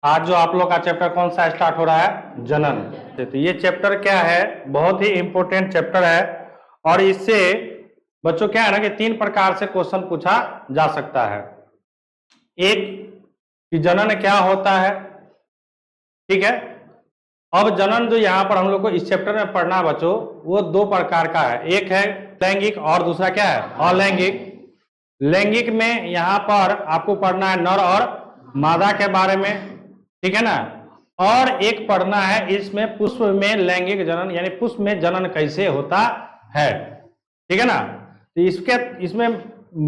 आज जो आप लोग का चैप्टर कौन सा स्टार्ट हो रहा है? जनन। तो ये चैप्टर क्या है? बहुत ही इंपॉर्टेंट चैप्टर है और इससे बच्चों क्या है ना कि 3 प्रकार से क्वेश्चन पूछा जा सकता है। एक कि जनन क्या होता है, ठीक है। अब जनन जो यहाँ पर हम लोग को इस चैप्टर में पढ़ना बच्चों, वो 2 प्रकार का है। एक है लैंगिक और दूसरा क्या है? अलैंगिक। लैंगिक में यहाँ पर आपको पढ़ना है नर और मादा के बारे में, ठीक है ना। और एक पढ़ना है इसमें पुष्प में लैंगिक जनन, यानी पुष्प में जनन कैसे होता है, ठीक है ना। तो इसमें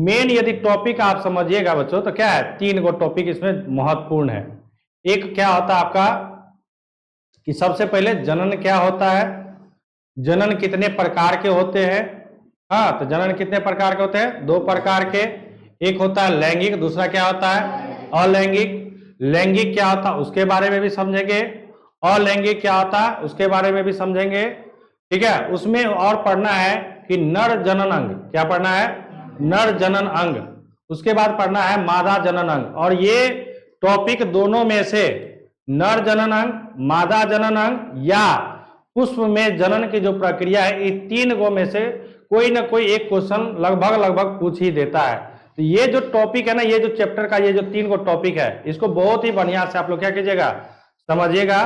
मेन यदि टॉपिक आप समझिएगा बच्चों तो क्या है, 3 गो टॉपिक इसमें महत्वपूर्ण है। एक क्या होता है आपका कि सबसे पहले जनन क्या होता है, जनन कितने प्रकार के होते हैं। हाँ, तो जनन कितने प्रकार के होते हैं? 2 प्रकार के। एक होता है लैंगिक, दूसरा क्या होता है? अलैंगिक। लैंगिक क्या होता है उसके बारे में भी समझेंगे, अलैंगिक क्या होता है उसके बारे में भी समझेंगे, ठीक है। उसमें और पढ़ना है कि नर जनन अंग, क्या पढ़ना है? नर जनन अंग। उसके बाद पढ़ना है मादा जनन अंग। और ये टॉपिक दोनों में से नर जनन अंग, मादा जनन अंग या पुष्प में जनन की जो प्रक्रिया है, ये 3 गो में से कोई ना कोई एक क्वेश्चन लगभग पूछ ही देता है। तो ये जो टॉपिक है ना, ये जो चैप्टर का ये जो 3 गो टॉपिक है, इसको बहुत ही बढ़िया से आप लोग क्या कीजिएगा, समझिएगा।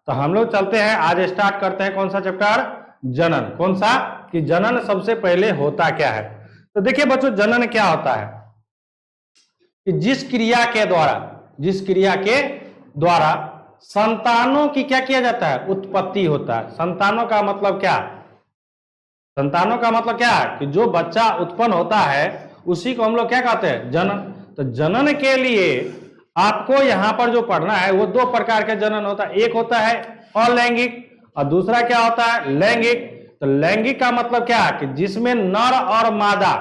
तो हम लोग चलते हैं, आज स्टार्ट करते हैं कौन सा चैप्टर? जनन। कौन सा? कि जनन सबसे पहले होता क्या है। तो देखिए बच्चों, जनन क्या होता है कि जिस क्रिया के द्वारा संतानों की क्या किया जाता है? उत्पत्ति होता है। संतानों का मतलब क्या? संतानों का मतलब क्या है कि जो बच्चा उत्पन्न होता है उसी को हम लोग क्या कहते हैं? जनन। तो जनन के लिए आपको यहां पर जो पढ़ना है वो 2 प्रकार के जनन होता है। एक होता है अलैंगिक और दूसरा क्या होता है? लैंगिक। तो लैंगिक का मतलब क्या है कि जिसमें नर और मादा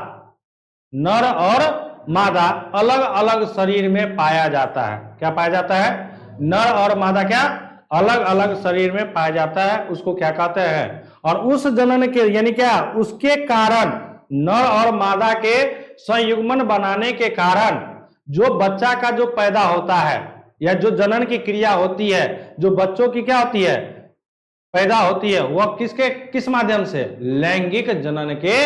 अलग अलग शरीर में पाया जाता है। क्या पाया जाता है? नर और मादा क्या अलग अलग शरीर में पाया जाता है, उसको क्या कहते हैं? और उस जनन के यानी क्या, उसके कारण नर और मादा के संयुग्मन बनाने के कारण जो बच्चा का जो पैदा होता है या जो जनन की क्रिया होती है, जो बच्चों की क्या होती है? पैदा होती है, वह किस माध्यम से? लैंगिक जनन के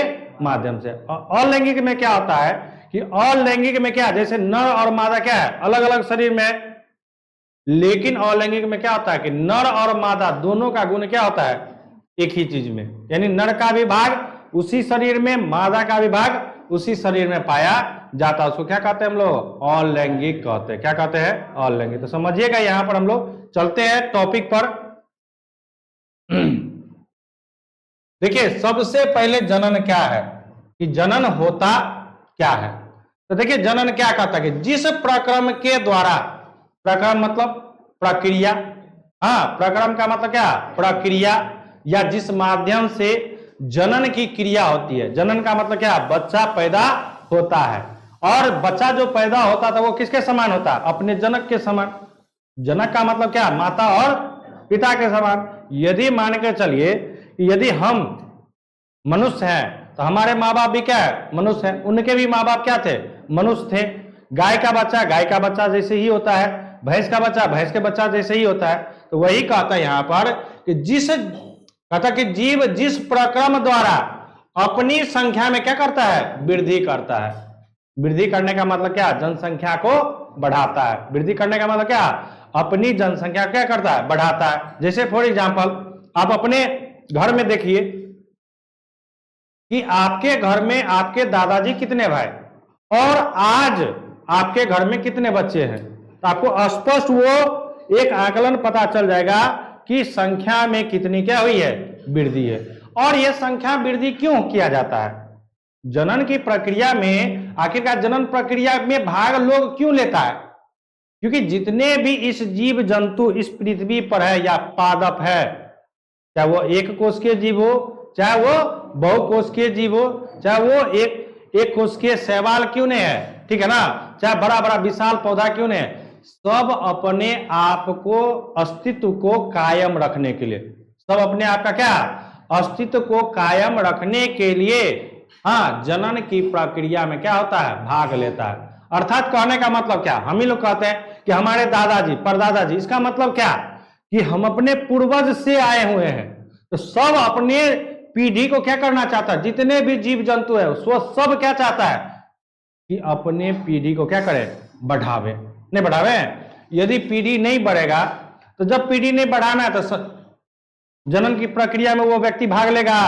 माध्यम से। अलैंगिक में क्या होता है कि अलैंगिक में क्या, जैसे नर और मादा क्या है? अलग अलग शरीर में। लेकिन अलैंगिक में क्या होता है कि नर और मादा दोनों का गुण क्या होता है? एक ही चीज में, यानी नर का भी भाग उसी शरीर में, मादा का भी भाग उसी शरीर में पाया जाता है। उसको क्या कहते हैं हम लोग? अलैंगिक कहते हैं। क्या कहते हैं? अलैंगिक। तो समझिएगा, यहां पर हम लोग चलते हैं टॉपिक पर। देखिए सबसे पहले जनन क्या है कि जनन होता क्या है। तो देखिए जनन क्या कहता है कि जिस प्रक्रम के द्वारा, प्रक्रम मतलब प्रक्रिया, हाँ प्रक्रम का मतलब क्या? प्रक्रिया, या जिस माध्यम से जनन की क्रिया होती है। जनन का मतलब क्या? बच्चा पैदा होता है। और बच्चा जो पैदा होता था वो किसके समान होता है? अपने जनक के समान। जनक का मतलब क्या? माता और पिता के समान। यदि मान के चलिए यदि हम मनुष्य हैं तो हमारे माँ बाप भी क्या है? मनुष्य हैं। उनके भी माँ बाप क्या थे? मनुष्य थे। गाय का बच्चा जैसे ही होता है, भैंस का बच्चा भैंस के बच्चा जैसे ही होता है। तो वही कहता है यहां पर कि जीव जिस प्रक्रम द्वारा अपनी संख्या में क्या करता है? वृद्धि करता है। वृद्धि करने का मतलब क्या? जनसंख्या को बढ़ाता है। वृद्धि करने का मतलब क्या? अपनी जनसंख्या क्या करता है? बढ़ाता है। जैसे फॉर एग्जाम्पल आप अपने घर में देखिए कि आपके घर में आपके दादाजी कितने भाई और आज आपके घर में कितने बच्चे हैं, तो आपको स्पष्ट वो एक आकलन पता चल जाएगा कि संख्या में कितनी क्या हुई है? वृद्धि है। और यह संख्या वृद्धि क्यों किया जाता है? जनन की प्रक्रिया में, आखिरकार जनन प्रक्रिया में भाग लोग क्यों लेता है? क्योंकि जितने भी इस जीव जंतु इस पृथ्वी पर है या पादप है, चाहे वो एक कोशिकीय जीव हो, चाहे वो बहुकोशिकीय जीव हो, चाहे वो एक कोशिकीय शैवाल क्यों नहीं है, ठीक है ना, चाहे बड़ा बड़ा विशाल पौधा क्यों नहीं है, सब अपने आप को अस्तित्व को कायम रखने के लिए, सब अपने आप का क्या अस्तित्व को कायम रखने के लिए हाँ जनन की प्रक्रिया में क्या होता है? भाग लेता है। अर्थात कहने का मतलब क्या, हम ही लोग कहते हैं कि हमारे दादाजी परदादाजी, इसका मतलब क्या कि हम अपने पूर्वज से आए हुए हैं। तो सब अपने पीढ़ी को क्या करना चाहता है, जितने भी जीव जंतु है वो सब क्या चाहता है कि अपने पीढ़ी को क्या करे, बढ़ावे, नहीं बढ़ावे। यदि पीढ़ी नहीं बढ़ेगा तो जब पीढ़ी नहीं बढ़ाना है तो जनन की प्रक्रिया में वो व्यक्ति भाग लेगा,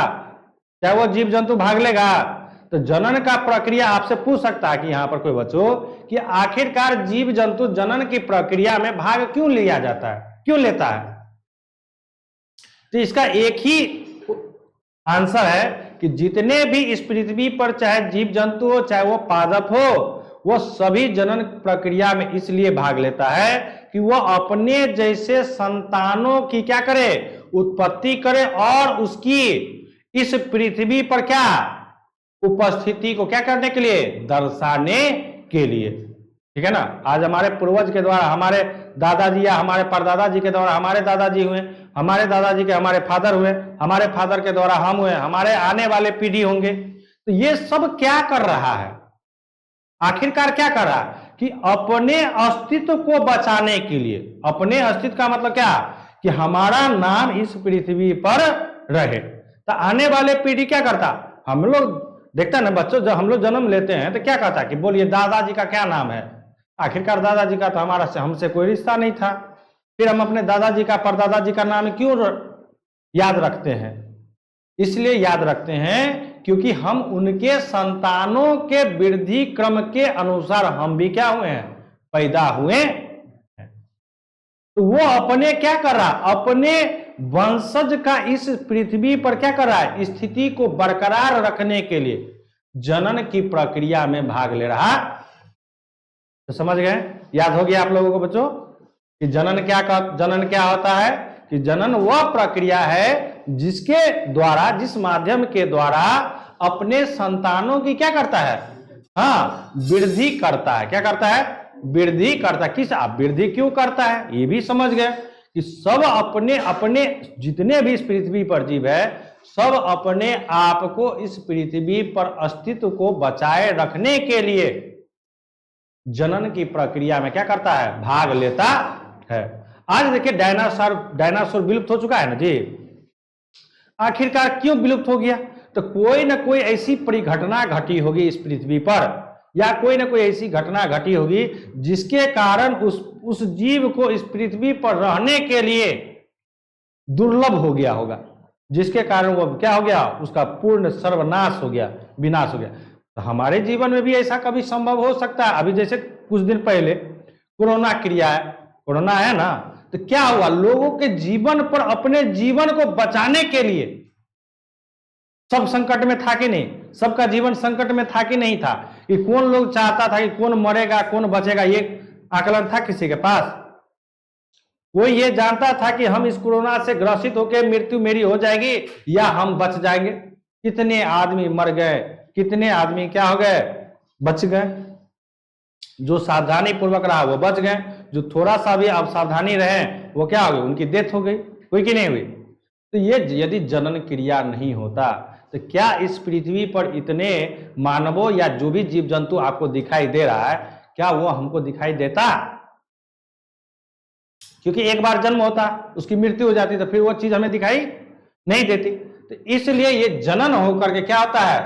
चाहे वो जीव जंतु भाग लेगा। तो जनन का प्रक्रिया आपसे पूछ सकता है कि यहां पर कोई बच्चों कि आखिरकार जीव जंतु जनन की प्रक्रिया में भाग क्यों लिया जाता है, क्यों लेता है। तो इसका एक ही आंसर है कि जितने भी इस पृथ्वी पर चाहे जीव जंतु हो चाहे वो पादप हो, वो सभी जनन प्रक्रिया में इसलिए भाग लेता है कि वो अपने जैसे संतानों की क्या करे, उत्पत्ति करे और उसकी इस पृथ्वी पर क्या उपस्थिति को क्या करने के लिए, दर्शाने के लिए। ठीक है ना। आज हमारे पूर्वज के द्वारा हमारे दादाजी या हमारे परदादाजी के द्वारा हमारे दादाजी हुए, हमारे दादाजी के हमारे फादर हुए, हमारे फादर के द्वारा हम हुए, हमारे आने वाले पीढ़ी होंगे। तो ये सब क्या कर रहा है, आखिरकार क्या कर रहा है कि अपने अस्तित्व को बचाने के लिए। अपने अस्तित्व का मतलब क्या कि हमारा नाम इस पृथ्वी पर रहे। तो आने वाले पीढ़ी क्या करता, हम लोग देखता ना बच्चों, जब हम लोग जन्म लेते हैं तो क्या कहता है कि बोलिए दादाजी का क्या नाम है। आखिरकार दादाजी का तो हमारा से हमसे कोई रिश्ता नहीं था, फिर हम अपने दादाजी का परदादाजी का नाम क्यों याद रखते हैं। इसलिए याद रखते हैं क्योंकि हम उनके संतानों के वृद्धि क्रम के अनुसार हम भी क्या हुए हैं, पैदा हुए हैं। तो वो अपने क्या कर रहा, अपने वंशज का इस पृथ्वी पर क्या कर रहा है, स्थिति को बरकरार रखने के लिए जनन की प्रक्रिया में भाग ले रहा। तो समझ गए, याद हो गया आप लोगों को बच्चों कि जनन क्या होता है कि जनन वह प्रक्रिया है जिसके द्वारा, जिस माध्यम के द्वारा अपने संतानों की क्या करता है, हाँ वृद्धि करता है। क्या करता है, वृद्धि करता है। किस आप वृद्धि क्यों करता है ये भी समझ गए कि सब अपने अपने जितने भी इस पृथ्वी पर जीव है सब अपने आप को इस पृथ्वी पर अस्तित्व को बचाए रखने के लिए जनन की प्रक्रिया में क्या करता है, भाग लेता है। आज देखिए डायनासोर विलुप्त हो चुका है ना जी। आखिरकार क्यों विलुप्त हो गया, तो कोई ना कोई ऐसी परिघटना घटी होगी इस पृथ्वी पर, या कोई ना कोई ऐसी घटना घटी होगी जिसके कारण उस जीव को इस पृथ्वी पर रहने के लिए दुर्लभ हो गया होगा, जिसके कारण वो क्या हो गया, उसका पूर्ण सर्वनाश हो गया, विनाश हो गया। तो हमारे जीवन में भी ऐसा कभी संभव हो सकता है। अभी जैसे कुछ दिन पहले कोरोना है ना, तो क्या हुआ, लोगों के जीवन पर, अपने जीवन को बचाने के लिए सब संकट में था कि नहीं, सबका जीवन संकट में था कि नहीं था, कि कौन लोग चाहता था कि कौन मरेगा कौन बचेगा, ये आकलन था किसी के पास। कोई ये जानता था कि हम इस कोरोना से ग्रसित होकर मृत्यु मेरी हो जाएगी या हम बच जाएंगे। कितने आदमी मर गए, कितने आदमी क्या हो गए, बच गए। जो सावधानी पूर्वक रहा वो बच गए, जो थोड़ा सा भी असावधानी रहे वो क्या हो गई, उनकी डेथ हो गई, हुई कि नहीं हुई। तो ये यदि जनन क्रिया नहीं होता तो क्या इस पृथ्वी पर इतने मानवों या जो भी जीव जंतु आपको दिखाई दे रहा है, क्या वो हमको दिखाई देता। क्योंकि एक बार जन्म होता, उसकी मृत्यु हो जाती, तो फिर वो चीज हमें दिखाई नहीं देती। तो इसलिए ये जनन होकर के क्या होता है,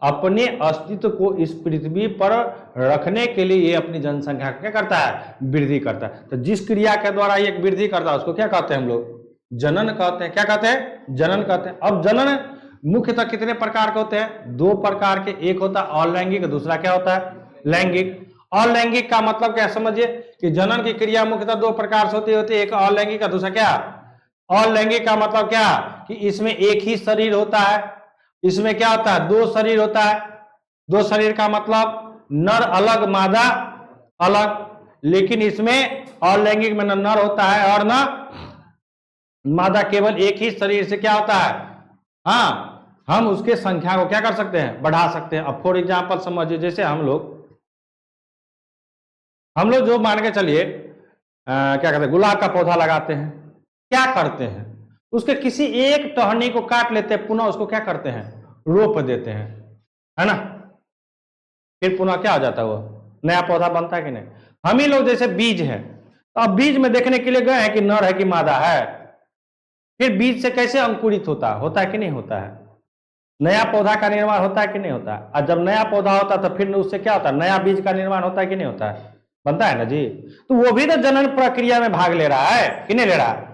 अपने अस्तित्व को इस पृथ्वी पर रखने के लिए ये अपनी जनसंख्या क्या करता है, वृद्धि करता है। तो जिस क्रिया के द्वारा ये वृद्धि करता है उसको क्या कहते हैं हम लोग, जनन कहते हैं। क्या कहते हैं, जनन कहते हैं। अब जनन मुख्यतः कितने प्रकार के होते हैं, दो प्रकार के, एक होता है अलैंगिक, दूसरा क्या होता है, लैंगिक। अलैंगिक का मतलब क्या समझिए कि जनन की क्रिया मुख्यतः दो प्रकार से होती है, एक अलैंगिक का, दूसरा क्या, अलैंगिक का मतलब क्या कि इसमें एक ही शरीर होता है, इसमें क्या होता है, दो शरीर होता है। दो शरीर का मतलब नर अलग मादा अलग, लेकिन इसमें अलैंगिक में न नर होता है और न मादा, केवल एक ही शरीर से क्या होता है, हाँ हम उसके संख्या को क्या कर सकते हैं, बढ़ा सकते हैं। अब फॉर एग्जाम्पल समझिए, जैसे हम लोग जो मान के चलिए क्या कहते हैं, गुलाब का पौधा लगाते हैं, क्या करते हैं, उसके किसी एक टहनी को काट लेते हैं, पुनः उसको क्या करते हैं, रोप देते हैं, है ना। फिर पुनः क्या हो जाता है, वो नया पौधा बनता है कि नहीं। हम ही लोग जैसे बीज है, तो अब बीज में देखने के लिए गए हैं कि नर है कि मादा है, फिर बीज से कैसे अंकुरित होता है कि नहीं होता है, नया पौधा का निर्माण होता है कि नहीं होता है। और जब नया पौधा होता है तो फिर उससे क्या होता है, नया बीज का निर्माण होता है कि नहीं होता है, बनता है ना जी। तो वो भी तो जनन प्रक्रिया में भाग ले रहा है कि नहीं ले रहा है।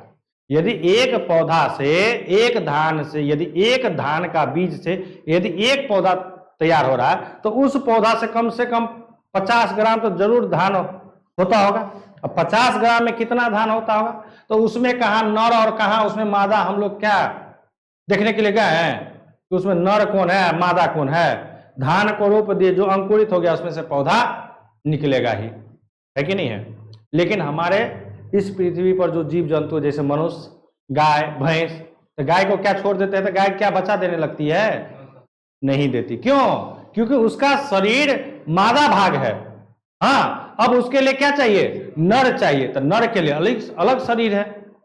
यदि एक पौधा से, एक धान से, यदि एक धान का बीज से यदि एक पौधा तैयार हो रहा है, तो उस पौधा से कम 50 ग्राम तो जरूर धान होता होगा। अब 50 ग्राम में कितना धान होता होगा, तो उसमें कहा नर और कहा उसमें मादा, हम लोग क्या देखने के लिए गए हैं कि उसमें नर कौन है मादा कौन है। धान को रोप दिए, जो अंकुरित हो गया उसमें से पौधा निकलेगा ही, है कि नहीं है। लेकिन हमारे इस पृथ्वी पर जो जीव जंतु जैसे मनुष्य, गाय, भैंस, तो गाय को क्या छोड़ देते हैं तो गाय क्या बच्चा देने लगती है, नहीं देती। क्यों? क्योंकि उसका शरीर मादा भाग है। हाँ, अब उसके लिए क्या चाहिए, नर चाहिए, तो नर के लिए अलग शरीर है,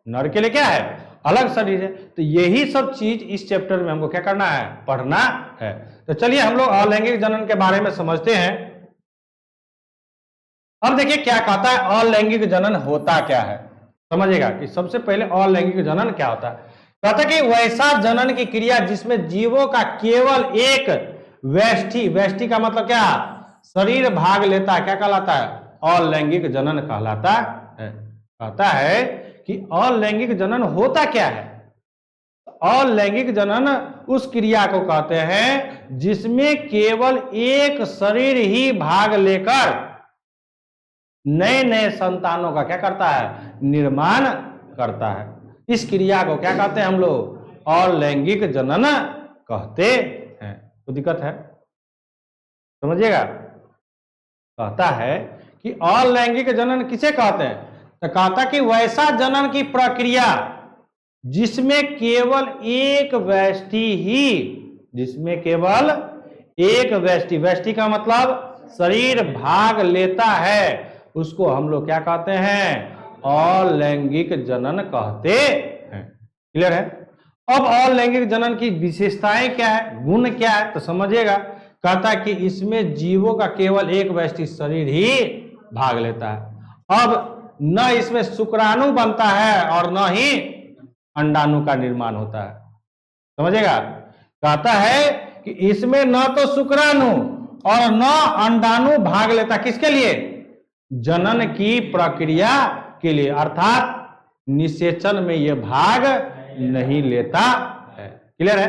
नर के लिए क्या है, अलग शरीर है। तो यही सब चीज इस चैप्टर में हमको क्या करना है, पढ़ना है। तो चलिए हम लोग अलैंगिक जनन के बारे में समझते हैं। अब देखिए क्या कहता है अलैंगिक जनन होता क्या है, समझिएगा कि सबसे पहले अलैंगिक जनन क्या होता है। कहता है कि वैसा जनन की क्रिया जिसमें जीवों का केवल एक व्यष्टि का मतलब क्या, शरीर भाग लेता है, क्या कहलाता है, अलैंगिक जनन कहलाता है। कहता है कि अलैंगिक जनन होता क्या है। अलैंगिक जनन उस क्रिया को कहते हैं जिसमें केवल एक शरीर ही भाग लेकर नए नए संतानों का क्या करता है, निर्माण करता है। इस क्रिया को क्या कहते हैं हम लोग, अलैंगिक जनन कहते हैं। तो दिक्कत है, समझिएगा। कहता है कि अलैंगिक जनन किसे कहते हैं, तो कहता कि वैसा जनन की प्रक्रिया जिसमें केवल एक व्यष्टि ही, जिसमें केवल एक व्यष्टि का मतलब शरीर भाग लेता है, उसको हम लोग क्या कहते हैं, अलैंगिक जनन कहते हैं। क्लियर है। अब अलैंगिक जनन की विशेषताएं क्या है, गुण क्या है, तो समझिएगा। कहता है कि इसमें जीवों का केवल एक व्यष्टि शरीर ही भाग लेता है। अब न इसमें शुक्राणु बनता है और न ही अंडाणु का निर्माण होता है, समझिएगा। कहता है कि इसमें न तो शुक्राणु और न अंडाणु भाग लेता, किसके लिए, जनन की प्रक्रिया के लिए, अर्थात निषेचन में यह भाग नहीं लेता है। क्लियर है।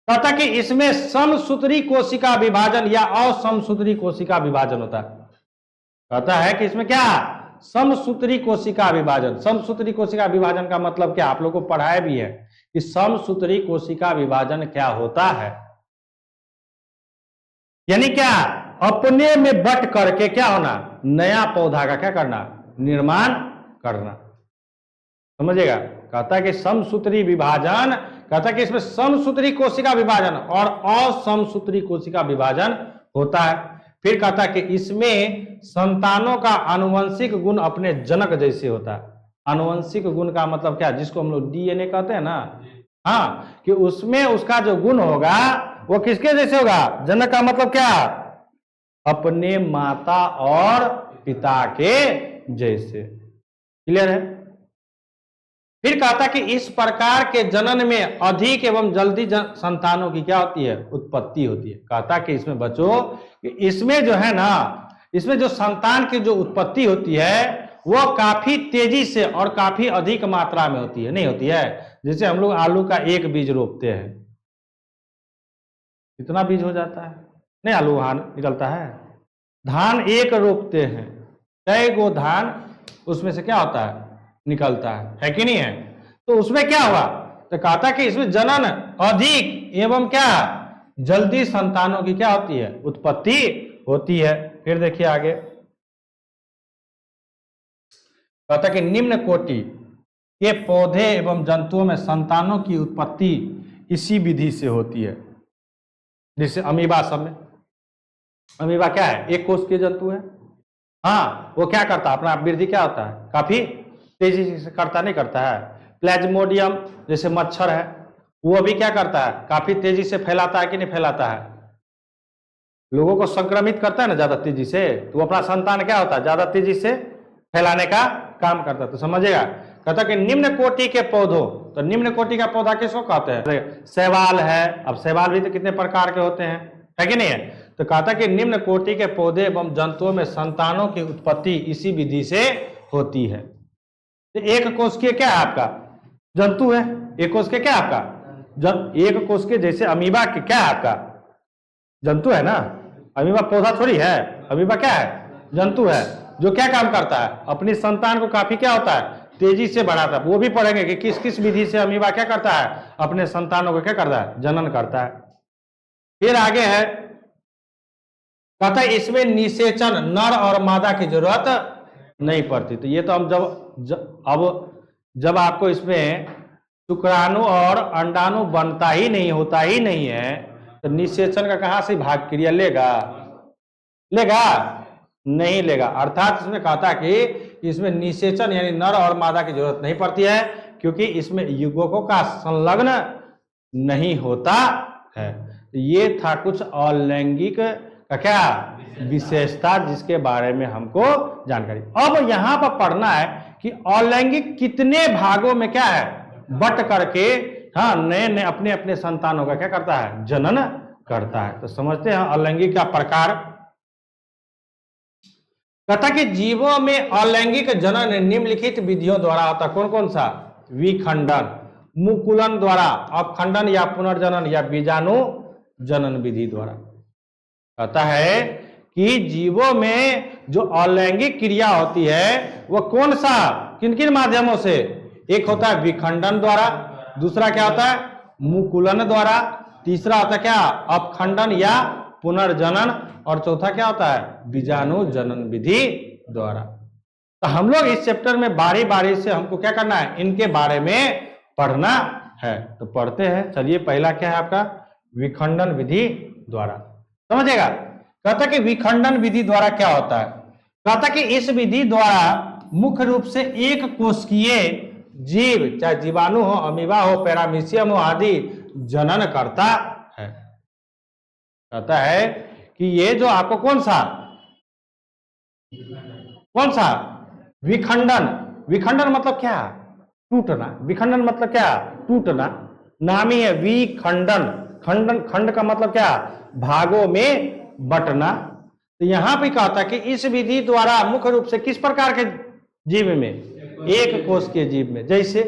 कहता कि इसमें समसूत्री कोशिका विभाजन या असमसूत्री कोशिका विभाजन होता है। कहता है कि इसमें क्या, समसूत्री कोशिका विभाजन। समसूत्री कोशिका विभाजन का मतलब क्या, आप लोग को पढ़ाया भी है कि समसूत्री कोशिका विभाजन क्या होता है। यानी क्या, अपने में बट करके क्या होना, नया पौधा का क्या करना, निर्माण करना, समझिएगा। कहता है कि समसूत्री विभाजन, कहता है कि इसमें समसूत्री कोशिका विभाजन और असमसूत्री कोशिका विभाजन होता है। फिर कहता है कि इसमें संतानों का आनुवंशिक गुण अपने जनक जैसे होता है। आनुवंशिक गुण का मतलब क्या, जिसको हम लोग डीएनए कहते हैं ना, हाँ, कि उसमें उसका जो गुण होगा वो किसके जैसे होगा, जनक का मतलब क्या, अपने माता और पिता के जैसे। क्लियर है। फिर कहता कि इस प्रकार के जनन में अधिक एवं जल्दी संतानों की क्या होती है, उत्पत्ति होती है। कहता कि इसमें बच्चों, इसमें जो है ना, इसमें जो संतान की जो उत्पत्ति होती है वो काफी तेजी से और काफी अधिक मात्रा में होती है। नहीं होती है, जैसे हम लोग आलू का एक बीज रोपते हैं, कितना बीज हो जाता है, नहीं आलू वहां निकलता है। धान एक रोपते हैं, कई गो धान उसमें से क्या होता है, निकलता है कि नहीं है। तो उसमें क्या हुआ, तो कहता कि इसमें जनन अधिक एवं क्या, जल्दी संतानों की क्या होती है, उत्पत्ति होती है। फिर देखिए आगे, कहता कि निम्न कोटि के पौधे एवं जंतुओं में संतानों की उत्पत्ति इसी विधि से होती है। जैसे अमीबा सब में, अमीबा क्या है, एक कोष के जंतु है। हाँ, वो क्या करता है, अपना वृद्धि क्या होता है, काफी तेजी से करता, नहीं करता है। प्लाज्मोडियम जैसे मच्छर है, वो भी क्या करता है, काफी तेजी से फैलाता है कि नहीं फैलाता है। लोगों को संक्रमित करता है ना ज्यादा तेजी से, तो वो अपना संतान क्या होता है ज्यादा तेजी से फैलाने का काम करता है। तो समझिएगा, कहता कि निम्न कोटि के पौधों, तो निम्न कोटि का पौधा किसको कहते हैं? शैवाल है। अब शैवाल भी तो कितने प्रकार के होते हैं, है कि नहीं है? तो कहता कि निम्न कोटि के पौधे एवं जंतुओं में संतानों की उत्पत्ति इसी विधि से होती है। तो एक कोशिकीय क्या है आपका? जंतु है। एक कोशिकीय क्या है आपका? एक कोशिकीय जैसे अमीबा की क्या है आपका? जंतु है ना। अमीबा पौधा थोड़ी है, अमीबा क्या है? जंतु है, जो क्या काम करता है? अपनी संतान को काफी क्या होता है? तेजी से बढ़ाता है। वो भी पढ़ेंगे कि किस किस विधि से अमीबा क्या करता है? अपने संतानों को क्या करता है? जनन करता है। फिर आगे है, कहता है इसमें निषेचन नर और मादा की जरूरत नहीं पड़ती। तो ये तो हम जब आपको इसमें शुक्राणु और अंडाणु बनता ही नहीं, होता ही नहीं है, तो निषेचन का कहां से भाग क्रिया लेगा? नहीं लेगा। अर्थात इसमें कहता कि इसमें निषेचन यानी नर और मादा की जरूरत नहीं पड़ती है, क्योंकि इसमें युग्मकों का संलग्न नहीं होता है। ये था कुछ अलैंगिक का क्या विशेषता, जिसके बारे में हमको जानकारी। अब यहां पर पढ़ना है कि अलैंगिक कितने भागों में क्या है? बट करके हाँ नए नए अपने अपने संतानों का क्या करता है? जनन करता है। तो समझते हैं अलैंगिक का प्रकार। कहता कि जीवों में अलैंगिक जनन निम्नलिखित विधियों द्वारा होता। कौन कौन सा? विखंडन, मुकुलन द्वारा, अपखंडन या पुनर्जनन या बीजाणु जनन विधि द्वारा। कहता है कि जीवों में जो अलैंगिक क्रिया होती है वो कौन सा, किन किन माध्यमों से? एक होता है विखंडन द्वारा, दूसरा क्या होता है? मुकुलन द्वारा, तीसरा होता है क्या? अपखंडन या पुनर्जनन, और चौथा क्या होता है? बीजाणु जनन विधि द्वारा। तो हम लोग इस चैप्टर में बारी बारी से हमको क्या करना है? इनके बारे में पढ़ना है। तो पढ़ते हैं। चलिए, पहला क्या है आपका? विखंडन विधि द्वारा। समझेगा। कहता कि विखंडन विधि द्वारा क्या होता है? कहता कि इस विधि द्वारा मुख्य रूप से एक कोशिकीय जीव, चाहे जीवाणु हो, अमीबा हो, पैरामीशियम हो आदि, जनन करता है। कहता है कि ये जो आपको कौन सा विखंडन मतलब क्या? टूटना। विखंडन मतलब क्या? टूटना। नाम ही है विखंडन। खंड का मतलब क्या? भागों में बंटना। तो यहां पे कहता है कि इस विधि द्वारा मुख्य रूप से किस प्रकार के जीव में? एक कोशिकीय जीव में। जैसे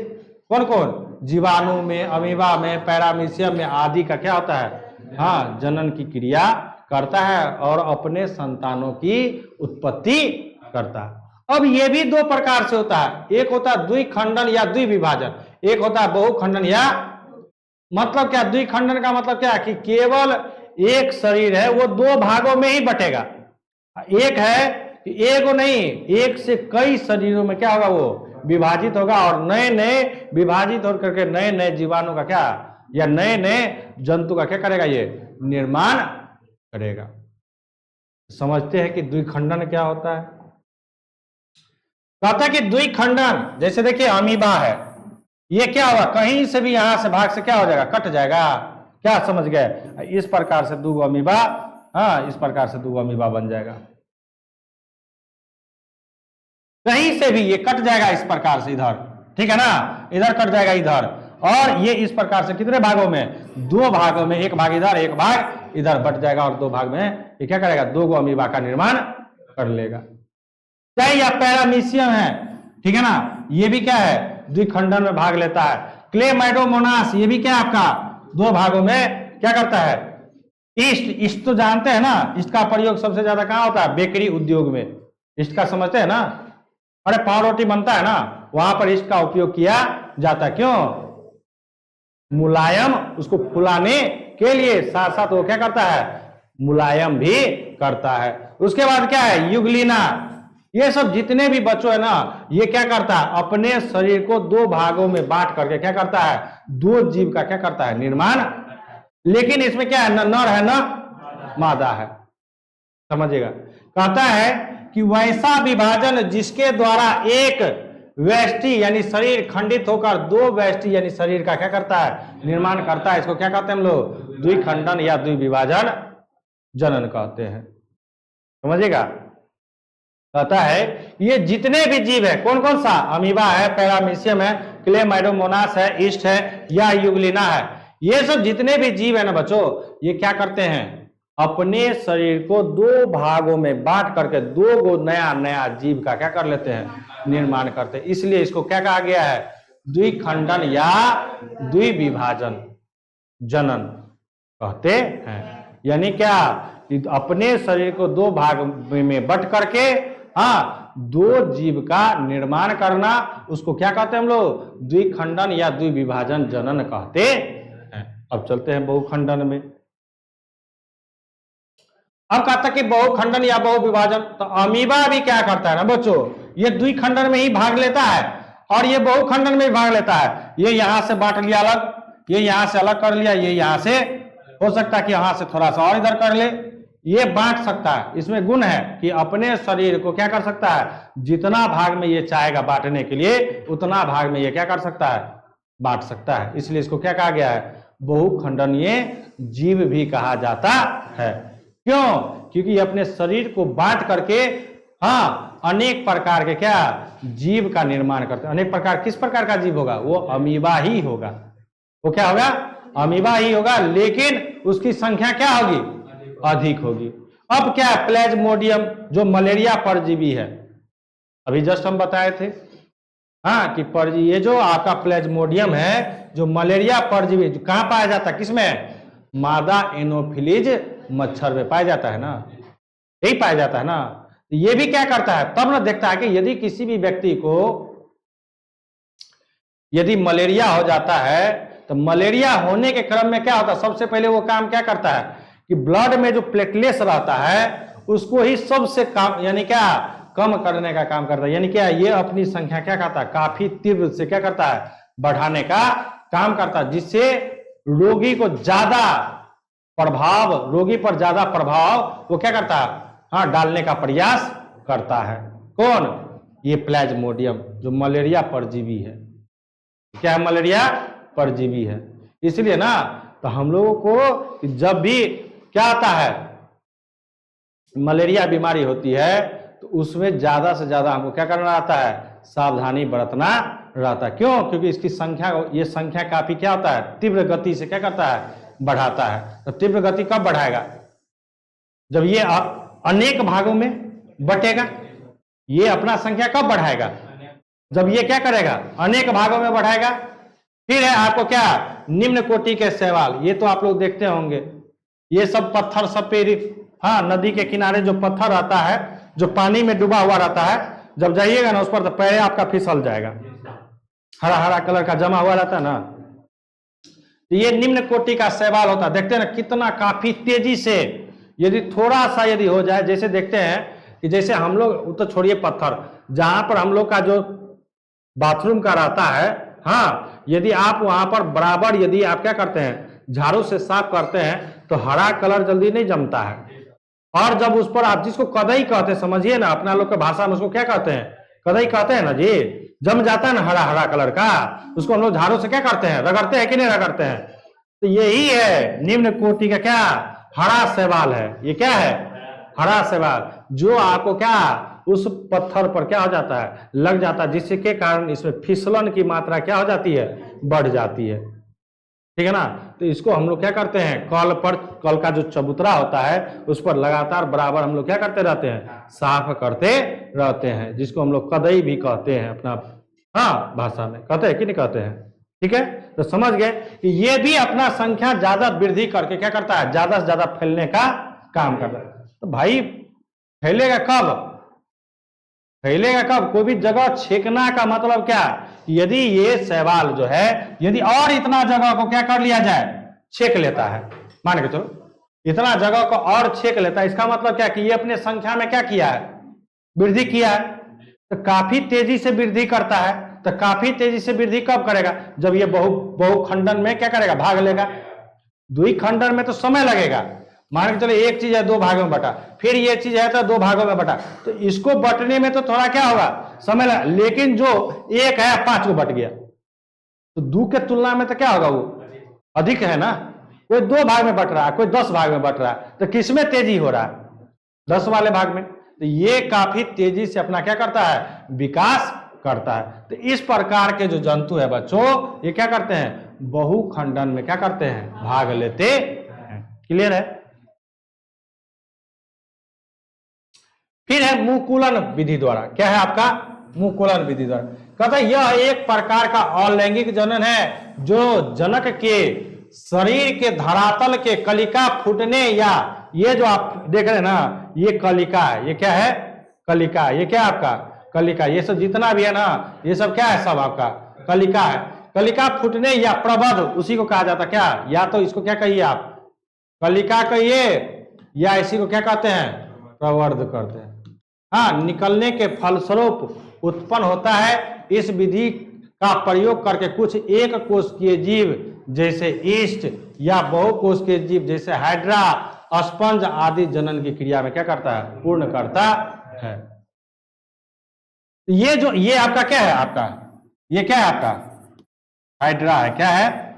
कौन कौन? जीवाणु में, अमीबा में, पैरामीशियम में आदि का क्या होता है? हाँ, जनन की क्रिया करता है और अपने संतानों की उत्पत्ति करता है। अब ये भी दो प्रकार से होता है। एक होता है द्विखंडन या द्विविभाजन, एक होता है बहुखंडन या, मतलब क्या? द्विखंडन का मतलब क्या है कि केवल एक शरीर है वो दो भागों में ही बटेगा। एक है कि एक नहीं, एक से कई शरीरों में क्या होगा? वो विभाजित होगा और नए नए विभाजित होकर के नए नए जीवाणु का क्या, या नए नए जंतु का क्या करेगा? ये निर्माण करेगा। समझते हैं कि द्विखंडन क्या होता है। कहता है कि द्विखंडन, जैसे देखिए अमीबा है, ये क्या होगा? कहीं से भी यहां से भाग से क्या हो जाएगा? कट जाएगा। क्या समझ गए? इस प्रकार से दो अमीबा, हाँ, इस प्रकार से दो अमीबा बन जाएगा। कहीं से भी ये कट जाएगा इस प्रकार से, इधर, ठीक है ना, इधर कट जाएगा इधर, और ये इस प्रकार से कितने भागों में? दो भागों में, एक भाग इधर एक भाग इधर बट जाएगा और दो भाग में ये क्या करेगा? दो गो अमीबा का निर्माण कर लेगा। चाहे या पैरामीशियम है, ठीक है ना, ये भी क्या है? द्विखंडन में भाग लेता है। क्लेमाइडोमोनास, ये भी क्या आपका? दो भागों में क्या करता है? ईस्ट तो जानते हैं ना, ईस्ट का प्रयोग सबसे ज्यादा कहां होता है? बेकरी उद्योग में। ईस्ट का समझते हैं ना? अरे पाव रोटी बनता है ना, वहां पर ईस्ट का उपयोग किया जाता है। क्यों? मुलायम, उसको फुलाने के लिए, साथ साथ वो क्या करता है? मुलायम भी करता है। उसके बाद क्या है? युगलिना। ये सब जितने भी बच्चों है ना, ये क्या करता है? अपने शरीर को दो भागों में बांट करके क्या करता है? दो जीव का क्या करता है? निर्माण। लेकिन इसमें क्या है? न नर है न मादा है। समझिएगा। कहता है कि वैसा विभाजन जिसके द्वारा एक व्यष्टि यानी शरीर खंडित होकर दो व्यष्टि यानी शरीर का क्या करता है? निर्माण करता है, इसको क्या कहते हैं हम लोग? द्विखंडन या द्विविभाजन जनन कहते हैं। समझिएगा, कहता है ये जितने भी जीव है, कौन कौन सा, अमीबा है, पैरामीशियम है, क्लेमाइडोमोनास है, ईस्ट है या यूग्लिना है, ये सब जितने भी जीव है ना बच्चों, ये क्या करते हैं, अपने शरीर को दो भागों में बांट करके दो गो नया नया जीव का क्या कर लेते हैं, निर्माण करते हैं। इसलिए इसको क्या कहा गया है, द्विखंडन या द्विविभाजन जनन कहते हैं। यानी क्या, अपने शरीर को दो भाग में बट करके दो जीव का निर्माण करना, उसको क्या कहते हैं हम लोग, द्विखंडन या द्विविभाजन जनन कहते हैं। अब चलते हैं बहुखंडन में। अब कहता कि बहुखंडन या बहुविभाजन, तो अमीबा भी क्या करता है ना बच्चों, ये द्विखंडन में ही भाग लेता है और ये बहुखंडन में ही भाग लेता है। ये यहां से बांट लिया अलग, ये यहां से अलग कर लिया, ये यहां से हो सकता है कि यहां से थोड़ा सा और इधर कर ले, ये बांट सकता है। इसमें गुण है कि अपने शरीर को क्या कर सकता है, जितना भाग में ये चाहेगा बांटने के लिए उतना भाग में ये क्या कर सकता है, बांट सकता है। इसलिए इसको क्या कहा गया है, बहुखंडनीय जीव भी कहा जाता है। क्यों, क्योंकि अपने शरीर को बांट करके अनेक प्रकार के क्या जीव का निर्माण करते हैं। अनेक प्रकार, किस प्रकार का जीव होगा, वो अमीबा ही होगा। वो क्या होगा, अमीबा ही होगा, लेकिन उसकी संख्या क्या होगी, अधिक होगी। अब क्या, प्लेज्मोडियम जो मलेरिया परजीवी है, अभी जस्ट हम बताए थे कि परजीवी, ये जो आपका प्लेज्मोडियम है जो मलेरिया परजीवी, जो कहां पाया जाता है, किसमें, मादा एनोफिलीज मच्छर में पाया जाता है ना, यही पाया जाता है ना। ये भी क्या करता है, तब ना देखता है कि यदि किसी भी व्यक्ति को यदि मलेरिया हो जाता है, तो मलेरिया होने के क्रम में क्या होता है, सबसे पहले वो काम क्या करता है कि ब्लड में जो प्लेटलेट्स रहता है उसको ही सबसे काम, यानी क्या, कम करने का काम करता है। यानी क्या, ये अपनी संख्या क्या करता है, काफी तीव्र से क्या करता है, बढ़ाने का काम करता है, जिससे रोगी को ज्यादा प्रभाव, रोगी पर ज्यादा प्रभाव वो क्या करता है, डालने का प्रयास करता है। कौन, ये प्लेज्मोडियम जो मलेरिया परजीवी है। क्या है, मलेरिया परजीवी है। इसलिए ना, तो हम लोगों को जब भी क्या आता है, मलेरिया बीमारी होती है, तो उसमें ज्यादा से ज्यादा हमको क्या करना रहता है, सावधानी बरतना रहता है। क्यों, क्योंकि इसकी संख्या, ये संख्या काफी क्या होता है, तीव्र गति से क्या करता है, बढ़ाता है। तो तीव्र गति कब बढ़ाएगा, जब ये अनेक भागों में बटेगा। ये अपना संख्या कब बढ़ाएगा, जब ये क्या करेगा, अनेक भागों में बढ़ाएगा। फिर है आपको क्या, निम्न कोटि के शैवाल, ये तो आप लोग देखते होंगे, ये सब पत्थर सब पे, नदी के किनारे जो पत्थर रहता है, जो पानी में डूबा हुआ रहता है, जब जाइएगा ना उस पर तो पैर आपका फिसल जाएगा, हरा हरा कलर का जमा हुआ रहता है ना। ये निम्न कोटि का शैवाल होता है। देखते हैं ना कितना काफी तेजी से, यदि थोड़ा सा यदि हो जाए, जैसे देखते हैं कि जैसे हम लोग, तो छोड़िए पत्थर, जहां पर हम लोग का जो बाथरूम का रहता है, यदि आप वहां पर बराबर यदि आप क्या करते हैं, झाड़ू से साफ करते हैं, तो हरा कलर जल्दी नहीं जमता है। और जब उस पर आप, जिसको कदई कहते हैं, समझिए ना, अपना लोग के भाषा में उसको क्या कहते हैं, कदई कहते हैं ना जी, जम जाता है ना हरा हरा कलर का, उसको हम लोग झाड़ू से क्या करते हैं, रगड़ते हैं कि नहीं रगड़ते हैं। तो यही है निम्न कोटि का क्या, हरा शैवाल है। ये क्या है, हरा शैवाल, जो आपको क्या, उस पत्थर पर क्या हो जाता है, लग जाता है, जिसके के कारण इसमें फिसलन की मात्रा क्या हो जाती है, बढ़ जाती है। ठीक है ना। तो इसको हम लोग क्या करते हैं, कल पर, कल का जो चबूतरा होता है उस पर लगातार बराबर हम लोग क्या करते रहते हैं, साफ करते रहते हैं, जिसको हम लोग कदई भी कहते हैं अपना भाषा में, कहते हैं कि नहीं कहते हैं। ठीक है, तो समझ गए कि ये भी अपना संख्या ज्यादा वृद्धि करके क्या करता है, ज्यादा से ज्यादा फैलने का काम करता है। तो भाई फैलेगा कब, फैलेगा कब, कोई भी जगह छेकना का मतलब क्या, यदि ये शैवाल जो है, यदि और इतना जगह को क्या कर लिया जाए, छेक लेता है, मान के चलो इतना जगह को और छेक लेता है, इसका मतलब क्या कि ये अपने संख्या में क्या किया है, वृद्धि किया है। तो काफी तेजी से वृद्धि करता है। तो काफी तेजी से वृद्धि कब करेगा, जब ये बहुखंडन में क्या करेगा, भाग लेगा। द्विखंडन में तो समय लगेगा, मान के चलो एक चीज है दो भागों में बटा, फिर ये चीज है तो दो भागों में बटा, तो इसको बटने में तो थोड़ा क्या होगा, समय लगा। लेकिन जो एक है 5 को बट गया, तो 2 के तुलना में तो क्या होगा, वो अधिक है ना, कोई 2 भाग में बट रहा है, कोई 10 भाग में बट रहा है, तो किसमें तेजी हो रहा है? 10 वाले भाग में। तो ये काफी तेजी से अपना क्या करता है? विकास करता है। तो इस प्रकार के जो जंतु है बच्चों, ये क्या करते हैं? बहुखंडन में क्या करते हैं? भाग लेते हैं। क्लियर है? फिर है मुकुलन विधि द्वारा। क्या है आपका? मुकुलन विधि द्वारा। कहता है यह एक प्रकार का अलैंगिक जनन है जो जनक के शरीर के धरातल के कलिका फूटने, या ये जो आप देख रहे हैं ना, ये कलिका है। ये क्या है? कलिका। ये क्या है आपका? कलिका। ये सब जितना भी है ना, ये सब क्या है? सब आपका कलिका है। कलिका फूटने या प्रबध, उसी को कहा जाता है क्या? या तो इसको क्या कहिए आप? कलिका कहिए, या इसी को क्या कहते हैं? प्रवर्ध करते हैं। हाँ, निकलने के फलस्वरूप उत्पन्न होता है। इस विधि का प्रयोग करके कुछ एक कोशिकीय जीव जैसे ईस्ट या बहुकोशिकीय जीव जैसे हाइड्रा, स्पंज आदि जनन की क्रिया में क्या करता है? पूर्ण करता है। ये जो ये आपका क्या है? आपका ये क्या है? आपका हाइड्रा है। क्या है?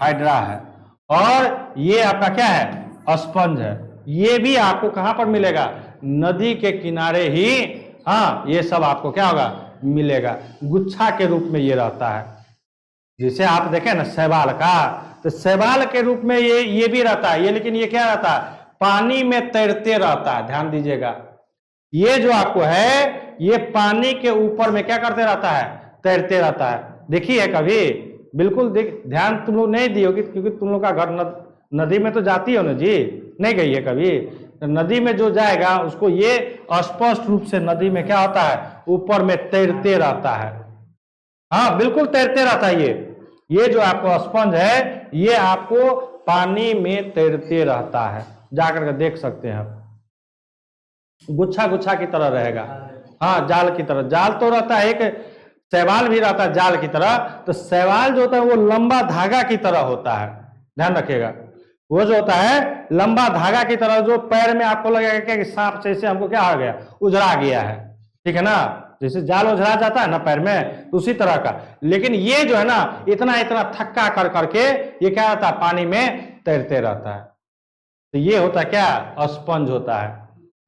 हाइड्रा है। और ये आपका क्या है? स्पंज है। ये भी आपको कहां पर मिलेगा? नदी के किनारे ही, हाँ, ये सब आपको क्या होगा? मिलेगा। गुच्छा के रूप में ये रहता है। जैसे आप देखें ना शैवाल का, तो शैवाल के रूप में ये भी रहता है ये, लेकिन ये क्या रहता है? पानी में तैरते रहता है। ध्यान दीजिएगा, ये जो आपको है, ये पानी के ऊपर में क्या करते रहता है? तैरते रहता है। देखिए कभी, बिल्कुल ध्यान तुम लोग नहीं दिए होगी, क्योंकि तुम लोग का घर नदी में तो जाती हो ना जी, नहीं गई है कभी? तो नदी में जो जाएगा उसको ये स्पष्ट रूप से नदी में क्या होता है? ऊपर में तैरते रहता है। हाँ, बिल्कुल तैरते रहता है। ये जो आपको स्पंज है, ये आपको पानी में तैरते रहता है। जाकर के देख सकते हैं आप, गुच्छा गुच्छा की तरह रहेगा। हाँ, जाल की तरह। जाल तो रहता है, एक शैवाल भी रहता है जाल की तरह। तो शैवाल जो होता है वो लंबा धागा की तरह होता है। ध्यान रखिएगा, वो जो होता है लंबा धागा की तरह, जो पैर में आपको लगेगा कि सांप जैसे हमको क्या आ गया? उजड़ा गया है। ठीक है ना? जैसे जाल उजड़ा जाता है ना पैर में, तो उसी तरह का। लेकिन ये जो है ना, इतना इतना थक्का कर करके ये क्या होता है? पानी में तैरते रहता है। तो ये होता क्या? स्पंज होता है।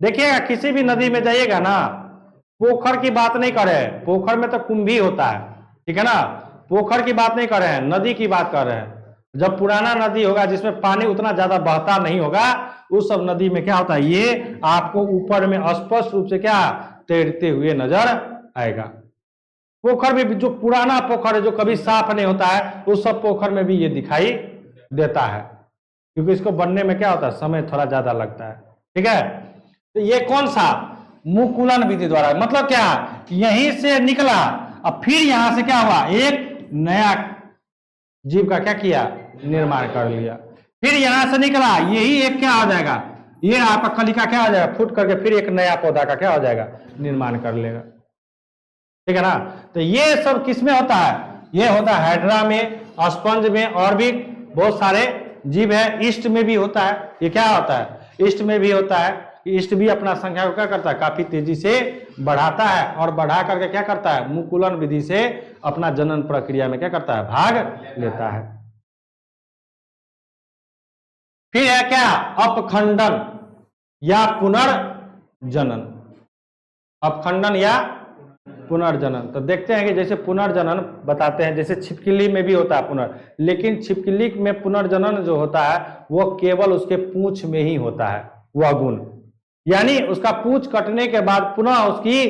देखिएगा, किसी भी नदी में जाइएगा ना, पोखर की बात नहीं कर रहे हैं, पोखर में तो कुंभी होता है। ठीक है ना? पोखर की बात नहीं कर रहे हैं, नदी की बात कर रहे हैं। जब पुराना नदी होगा जिसमें पानी उतना ज्यादा बहता नहीं होगा, उस सब नदी में क्या होता है? ये आपको ऊपर में स्पष्ट रूप से क्या तैरते हुए नजर आएगा। पोखर में जो पुराना पोखर है, जो कभी साफ नहीं होता है, उस सब पोखर में भी ये दिखाई देता है, क्योंकि इसको बनने में क्या होता है? समय थोड़ा ज्यादा लगता है। ठीक है? तो ये कौन सा? मुकुलन विधि द्वारा। मतलब क्या? यहीं से निकला, अब फिर यहां से क्या हुआ? एक नया जीव का क्या किया? निर्माण कर लिया। फिर यहां से निकला, यही एक क्या हो जाएगा? ये आपका कलिका क्या हो जाएगा? फूट करके फिर एक नया पौधा का क्या हो जाएगा? निर्माण कर लेगा। ठीक है ना? तो ये सब किस में होता है? ये होता है हाइड्रा में, स्पंज में, और भी बहुत सारे जीव है। ईस्ट में भी होता है। ये क्या होता है? ईस्ट में भी होता है। ईस्ट भी अपना संख्या को क्या करता है? काफी तेजी से बढ़ाता है, और बढ़ा करके क्या करता है? मुकुलन विधि से अपना जनन प्रक्रिया में क्या करता है? भाग लेता है। फिर है क्या? अपखंडन या पुनर्जनन। अपखंडन या पुनर्जनन। तो देखते हैं कि जैसे पुनर्जनन बताते हैं, जैसे छिपकली में भी होता है लेकिन छिपकली में पुनर्जनन जो होता है वो केवल उसके पूंछ में ही होता है, वह गुण। यानी उसका पूंछ कटने के बाद पुनः उसकी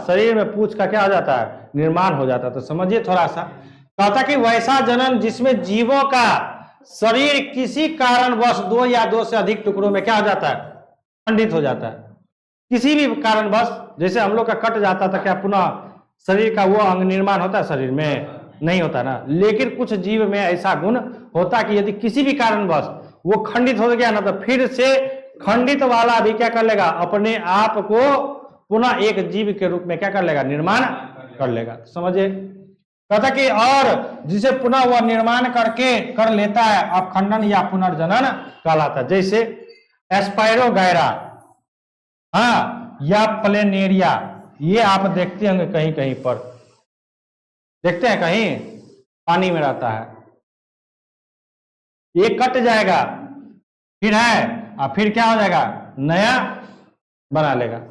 शरीर में पूंछ का क्या हो जाता है? निर्माण हो जाता है। तो समझिए थोड़ा सा, कहता कि वैसा जनन जिसमें जीवों का शरीर किसी कारणवश 2 या 2 से अधिक टुकड़ों में क्या हो जाता है? खंडित हो जाता है। किसी भी कारणवश, जैसे हम लोग का कट जाता था, क्या पुनः शरीर का वो अंग निर्माण होता है? शरीर में नहीं होता ना। लेकिन कुछ जीव में ऐसा गुण होता कि यदि किसी भी कारणवश वो खंडित हो गया ना, तो फिर से खंडित वाला भी क्या कर लेगा? अपने आप को पुनः एक जीव के रूप में क्या कर लेगा? निर्माण कर लेगा। समझिए, कहता कि और जिसे पुनः वह निर्माण करके कर लेता है, अपखंडन या पुनर्जनन कहलाता है। जैसे एस्पायरोगैरा, या प्लेनेरिया, ये आप देखते होंगे कहीं कहीं पर, देखते हैं कहीं पानी में रहता है। ये कट जाएगा, फिर है और फिर क्या हो जाएगा, नया बना लेगा।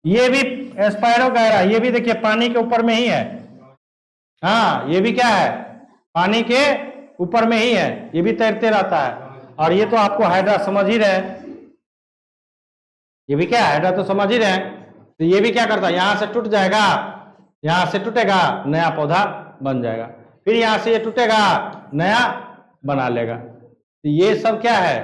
ये भी एस्पायरो कह रहा है, ये भी देखिए पानी के ऊपर में ही है। हाँ, ये भी क्या है, पानी के ऊपर में ही है, ये भी तैरते रहता है। और ये तो आपको हाइड्रा समझ ही रहे, ये भी क्या है, हाइड्रा तो समझ ही रहे। तो ये भी क्या करता है, यहां से टूट जाएगा, यहां से टूटेगा, नया पौधा बन जाएगा, फिर यहां से ये टूटेगा, नया बना लेगा। तो ये सब क्या है,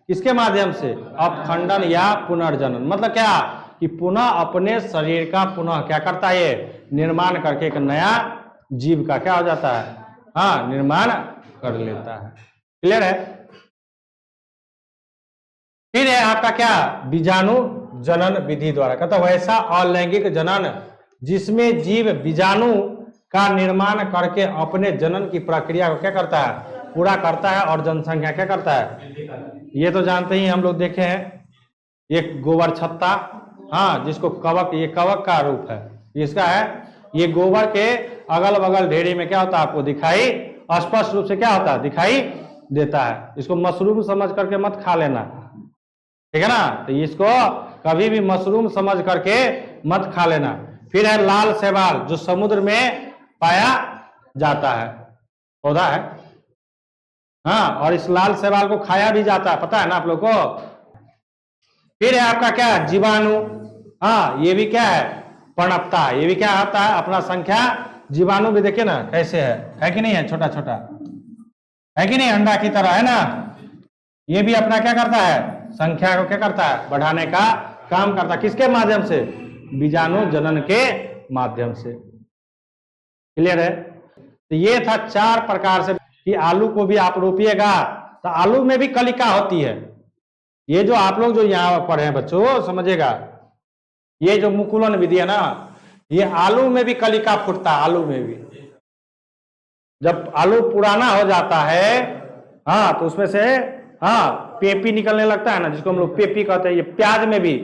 किसके माध्यम से, अपखंडन या पुनर्जनन। मतलब क्या कि पुनः अपने शरीर का पुनः क्या करता है, ये निर्माण करके एक नया जीव का क्या हो जाता है, हाँ, निर्माण कर लेता है। क्लियर है। फिर है आपका क्या, बीजाणु जनन विधि द्वारा। कहता वैसा अलैंगिक जनन जिसमें जीव बीजाणु का निर्माण करके अपने जनन की प्रक्रिया को क्या करता है, पूरा करता है और जनसंख्या क्या करता है। ये तो जानते ही हम लोग देखे हैं, एक गोबर छत्ता, हाँ, जिसको कवक, ये कवक का रूप है, इसका है। ये गोबर के अगल बगल ढेरी में क्या होता है, आपको दिखाई स्पष्ट रूप से क्या होता है, दिखाई देता है। इसको मशरूम समझ करके मत खा लेना, ठीक है ना। तो इसको कभी भी मशरूम समझ करके मत खा लेना। फिर है लाल शैवाल, जो समुद्र में पाया जाता है, पौधा है, हाँ, और इस लाल शैवाल को खाया भी जाता है, पता है ना आप लोग को। फिर है आपका क्या, जीवाणु, हाँ, ये भी क्या है, पर्णपता, ये भी क्या आता है, अपना संख्या। जीवाणु भी देखिए ना कैसे है कि नहीं है, छोटा छोटा है कि नहीं, अंडा की तरह है ना। ये भी अपना क्या करता है, संख्या को क्या करता है, बढ़ाने का काम करता है। किसके माध्यम से, बीजाणु जनन के माध्यम से। क्लियर है। तो ये था 4 प्रकार से कि आलू को भी आप रोपिएगा तो आलू में भी कलिका होती है। ये जो आप लोग जो यहाँ पढ़े हैं बच्चों, समझिएगा, ये जो मुकुलन विधि है ना, ये आलू में भी कलिका फूटता है, आलू में भी। जब आलू पुराना हो जाता है, हाँ, तो उसमें से हाँ पेपी निकलने लगता है ना, जिसको हम लोग पेपी कहते हैं। ये प्याज में भी,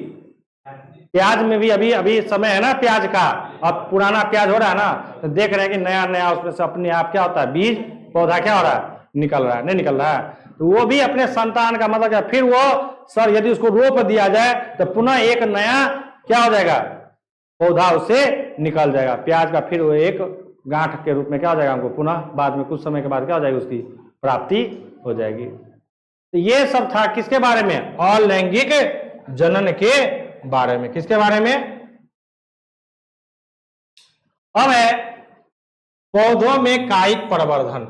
प्याज में भी अभी अभी समय है ना प्याज का, अब पुराना प्याज हो रहा है ना, तो देख रहे हैं कि नया नया उसमें से अपने आप क्या होता है, बीज पौधा क्या हो रहा है, निकल रहा है, नहीं निकल रहा है। तो वो भी अपने संतान का मतलब क्या, फिर वो सर यदि उसको रोप दिया जाए तो पुनः एक नया क्या हो जाएगा, पौधा उससे निकल जाएगा प्याज का। फिर वो एक गांठ के रूप में क्या हो जाएगा, हमको पुनः बाद में कुछ समय के बाद क्या हो जाएगी, उसकी प्राप्ति हो जाएगी। तो ये सब था किसके बारे में, अलैंगिक जनन के बारे में। किसके बारे में, अब है पौधों में कायिक प्रवर्धन।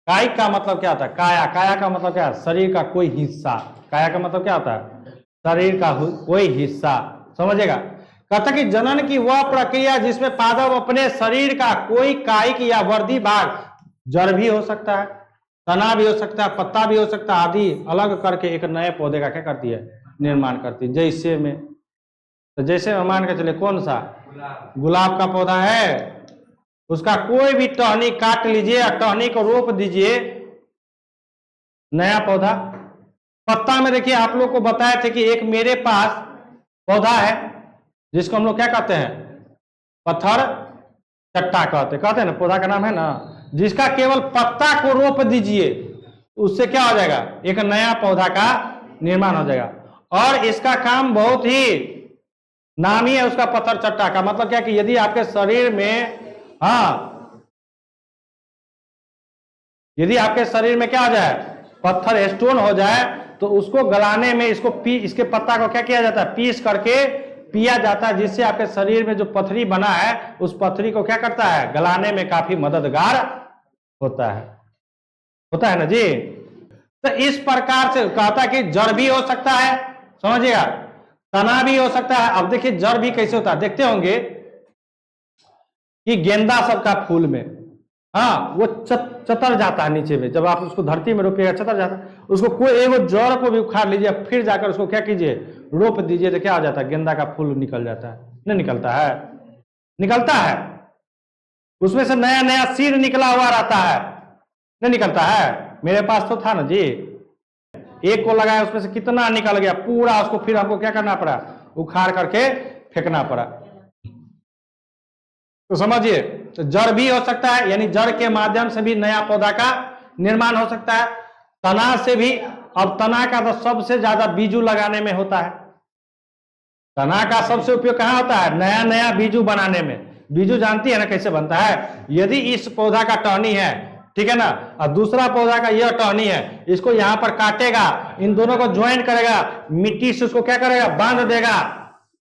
कायिक का मतलब क्या होता है, काया, काया का मतलब क्या है, शरीर का कोई हिस्सा। काया का मतलब क्या होता है, शरीर का कोई हिस्सा, समझेगा। कहता कि जनन की वह प्रक्रिया जिसमें पादप अपने शरीर का कोई कायिक या वर्दी भाग, जड़ भी हो सकता है, तना भी हो सकता है, पत्ता भी हो सकता है, आदि अलग करके एक नए पौधे का क्या करती है, निर्माण करती है। जैसे में, तो जैसे में मान के चले कौन सा, गुलाब का पौधा है, उसका कोई भी टहनी काट लीजिए और टहनी को रोप दीजिए, नया पौधा। पत्ता में देखिए आप लोग को बताए थे कि एक मेरे पास पौधा है जिसको हम लोग क्या कहते हैं, पत्थर चट्टा कहते हैं ना, पौधा का नाम है ना, जिसका केवल पत्ता को रोप दीजिए उससे क्या हो जाएगा, एक नया पौधा का निर्माण हो जाएगा। और इसका काम बहुत ही नामी है उसका, पत्थर चट्टा का मतलब क्या कि यदि आपके शरीर में, हाँ, यदि आपके शरीर में क्या हो जाए, पत्थर स्टोन हो जाए, तो उसको गलाने में इसको इसके पत्ता को क्या किया जाता है, पीस करके पिया जाता है, जिससे आपके शरीर में जो पथरी बना है उस पथरी को क्या करता है, गलाने में काफी मददगार होता है ना जी। तो इस प्रकार से कहता कि जड़ भी हो सकता है, समझिएगा, तना भी हो सकता है। अब देखिए जड़ भी कैसे होता है, देखते होंगे कि गेंदा सबका फूल में, हाँ, वो चतर जाता है नीचे में, जब आप उसको धरती में रोपिएगा चतर जाता है, उसको कोई एगो जड़ को भी उखाड़ लीजिए, फिर जाकर उसको क्या कीजिए, रोप दीजिए, तो क्या हो जाता है, गेंदा का फूल निकल जाता है, नहीं निकलता है, निकलता है, उसमें से नया नया सिर निकला हुआ रहता है, नहीं निकलता है। मेरे पास तो था ना जी, एक को लगाया उसमें से कितना निकल गया पूरा, उसको फिर हमको क्या करना पड़ा, उखाड़ करके फेंकना पड़ा। तो समझिए, तो जड़ भी हो सकता है, यानी जड़ के माध्यम से भी नया पौधा का निर्माण हो सकता है। तना से भी, अब तना का तो सबसे ज्यादा बीजू लगाने में होता है। तना का सबसे उपयोग कहाँ होता है? नया नया बीजू बनाने में। बीजू जानती है ना कैसे बनता है? यदि इस पौधा का टहनी है, ठीक है ना, और दूसरा पौधा का यह टहनी है, इसको यहां पर काटेगा, इन दोनों को ज्वाइन करेगा, मिट्टी से उसको क्या करेगा? बांध देगा,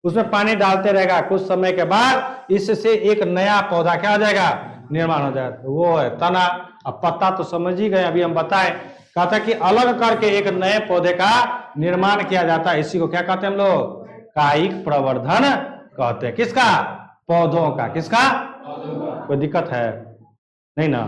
उसमें पानी डालते रहेगा, कुछ समय के बाद इससे एक नया पौधा क्या हो जाएगा? निर्माण हो जाएगा। तो वो है तना। अब पत्ता तो समझ ही गए, अभी हम बताएं, कहा था कि अलग करके एक नए पौधे का निर्माण किया जाता है, इसी को क्या कहते हैं हम लोग? कायिक प्रवर्धन कहते हैं। किसका? पौधों का। किसका? कोई दिक्कत है? नहीं ना?